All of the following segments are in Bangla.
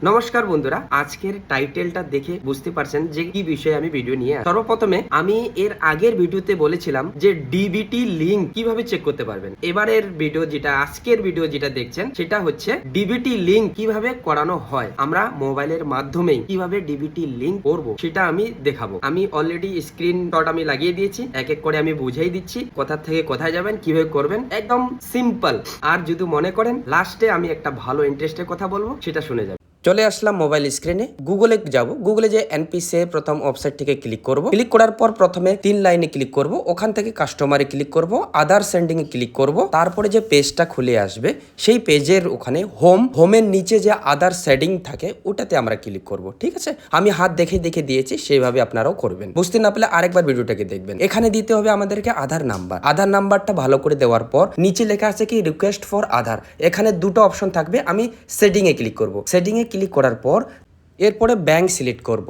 নমস্কার বন্ধুরা, আজকের টাইটেলটা দেখে বুঝতে পারছেন যে কি বিষয়ে আমি ভিডিও নিয়ে সর্বপ্রথমে আমি এর আগের ভিডিওতে বলেছিলাম যে ডিবিটি লিংক কিভাবে চেক করতে পারবেন। এবারের ভিডিও যেটা আজকের ভিডিও যেটা দেখছেন সেটা হচ্ছে ডিবিটি লিংক কিভাবে করানো হয়। আমরা মোবাইলের মাধ্যমেই কিভাবে ডিবিটি লিংক করব সেটা আমি দেখাবো। আমি অলরেডি স্ক্রিনশট আমি লাগিয়ে দিয়েছি, এক এক করে আমি বুঝাই দিচ্ছি কোথা থেকে কোথায় যাবেন, কিভাবে করবেন, একদম সিম্পল। আর যদি মনে করেন লাস্টে আমি একটা ভালো ইন্টারেস্টের কথা বলবো, সেটা শুনে যাবেন। চলে আসলাম মোবাইল স্ক্রিনে, গুগলে যাব। গুগলে যে এনপিসি প্রথম ওয়েবসাইট থেকে ক্লিক করব। ক্লিক করার পর প্রথমে 3 লাইনে ক্লিক করব, ওখান থেকে কাস্টমারে ক্লিক করব, আদার সেন্ডিং এ ক্লিক করব। তারপরে যে পেজটা খুলে আসবে সেই পেজের ওখানে হোমের নিচে যে আদার সেটিং থাকে ওটাতে আমরা ক্লিক করব। ঠিক আছে, আমি হাত দেখে দেখে দিয়েছি, সেইভাবে আপনারাও করবেন। বুঝতে না পারলে আরেকবার ভিডিওটাকে দেখবেন। এখানে দিতে হবে আমাদেরকে আধার নাম্বার। আধার নাম্বারটা ভালো করে দেওয়ার পর নিচে লেখা আছে কি রিকোয়েস্ট ফর আধার। এখানে দুটো অপশন থাকবে, আমি সেটিং এ ক্লিক করব। সেটিং এ ক্লিক করার পর এরপরে ব্যাংক সিলেক্ট করব।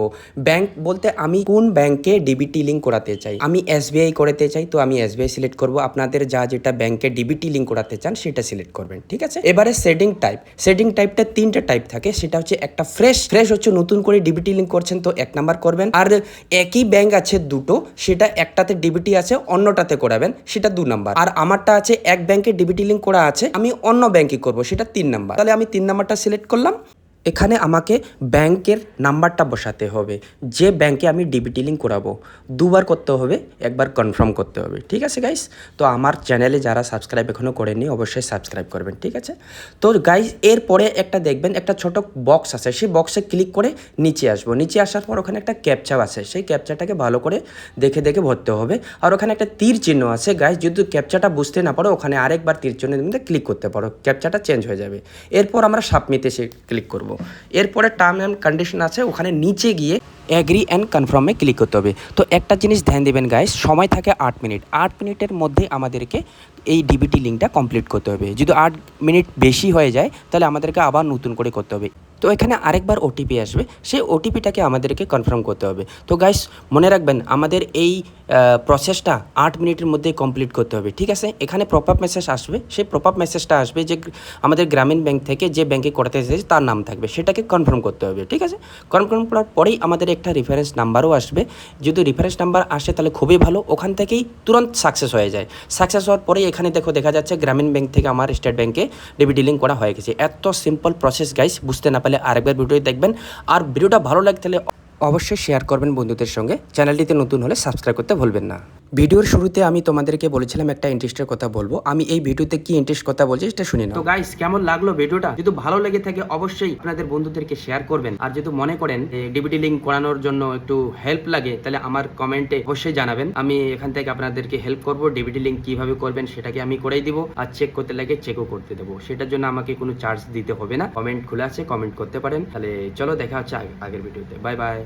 ব্যাংক বলতে আমি কোন ব্যাংকে ডিবিটি লিংক করাতে চাই। আমি এসবিআই করাতে চাই, তো আমি এসবিআই সিলেক্ট করব। আপনাদের যেটা ব্যাংকে ডিবিটি লিংক করাতে চান সেটা সিলেক্ট করবেন। ঠিক আছে, এবারে সেটিং টাইপটা 3টে টাইপ থাকে। সেটা হচ্ছে একটা ফ্রেশ হচ্ছে নতুন করে ডিবিটি লিংক করছেন তো 1 নাম্বার করবেন। আর একই ব্যাংক আছে দুটো, সেটা একটাতে ডিবিটি আছে অন্যটাতে করাবেন, সেটা 2 নাম্বার। আর আমারটা আছে এক ব্যাংকে ডিবিটি লিংক করা আছে, আমি অন্য ব্যাংকে করব, সেটা 3 নাম্বার। তাহলে আমি 3 নাম্বারটা সিলেক্ট করলাম। এখানে আমাকে ব্যাংকের নাম্বারটা বসাতে হবে, যে ব্যাংকে আমি ডিবিটি লিংক করাবো। 2বার করতে হবে, একবার কনফার্ম করতে হবে। ঠিক আছে গাইস, তো আমার চ্যানেলে যারা সাবস্ক্রাইব এখনও করেননি অবশ্যই সাবস্ক্রাইব করবেন। ঠিক আছে, তো গাইস এরপরে একটা দেখবেন একটা ছোট বক্স আছে, সেই বক্সে ক্লিক করে নিচে আসবো। নিচে আসার পর ওখানে একটা ক্যাপচা আছে, সেই ক্যাপচাটাকে ভালো করে দেখে দেখে ভরতে হবে। আর ওখানে একটা তীর চিহ্ন আছে গাইস, যদি ক্যাপচাটা বুঝতে না পারো ওখানে আরেকবার তীর চিহ্নের মধ্যে ক্লিক করতে পারো, ক্যাপচাটা চেঞ্জ হয়ে যাবে। এরপর আমরা সাবমিটে ক্লিক করব। এরপরে টার্ম অ্যান্ড কন্ডিশন আছে, ওখানে নিচে গিয়ে এগ্রি অ্যান্ড কনফার্মে ক্লিক করতে হবে। তো একটা জিনিস ধ্যান দেবেন গাইস, সময় থাকে 8 মিনিট। 8 মিনিটের মধ্যে আমাদেরকে এই ডিবিটি লিঙ্কটা কমপ্লিট করতে হবে। যদি 8 মিনিট বেশি হয়ে যায় তাহলে আমাদেরকে আবার নতুন করে করতে হবে। তো এখানে আরেকবার ওটিপি আসবে, সেই ওটিপিটাকে আমাদেরকে কনফার্ম করতে হবে। তো গাইস মনে রাখবেন আমাদের এই প্রসেসটা 8 মিনিটের মধ্যে কমপ্লিট করতে হবে। ঠিক আছে, এখানে প্রপআপ মেসেজ আসবে, সেই প্রপআপ মেসেজটা আসবে যে আমাদের গ্রামীণ ব্যাংক থেকে যে ব্যাংকে করাতে এসেছে তার নাম থাকবে, সেটাকে কনফার্ম করতে হবে। ঠিক আছে, কনফার্ম করার পরেই আমাদের একটা রেফারেন্স নাম্বারও আসবে। যদি রেফারেন্স নাম্বার আসে তাহলে খুবই ভালো, ওখান থেকেই তুরন্ত সাকসেস হয়ে যায়। সাকসেস হওয়ার পরেই এখানে দেখা যাচ্ছে গ্রামীণ ব্যাংক থেকে আমার স্টেট ব্যাংকে ডিবিটি লিংক করা হয়ে গেছে। এত সিম্পল প্রসেস গাইস, বুঝতে না পারলে আরেকবার ভিডিও দেখবেন। আর ভিডিওটা ভালো লাগে তাহলে অবশ্যই শেয়ার করবেন বন্ধুদের সঙ্গে। চ্যানেলটিতে নতুন হলে সাবস্ক্রাইব করতে ভুলবেন না। ভিডিওর শুরুতে আমি তোমাদেরকে বলেছিলাম একটা ইন্টারেস্টের কথা বলবো, আমি এই ভিডিওতে কি ইন্টারেস্ট কথা বলছি সেটা শুনে নাও। তো গাইস কেমন লাগলো ভিডিওটা? যদি ভালো লেগে থাকে অবশ্যই আপনাদের বন্ধুদেরকে শেয়ার করবেন। আর যদি মনে করেন ডিবিটি লিংক করানোর জন্য একটু হেল্প লাগে তাহলে আমার কমেন্টে অবশ্যই জানাবেন, আমি এখান থেকে আপনাদেরকে হেল্প করব। ডিবিটি লিংক কিভাবে করবেন সেটাকে আমি করেই দিব, আর চেক করতে লাগে চেকও করতে দেবো। সেটার জন্য আমাকে কোনো চার্জ দিতে হবে না। কমেন্ট খোলা আছে, কমেন্ট করতে পারেন। তাহলে চলো দেখা হচ্ছে আগের ভিডিওতে। Bye bye.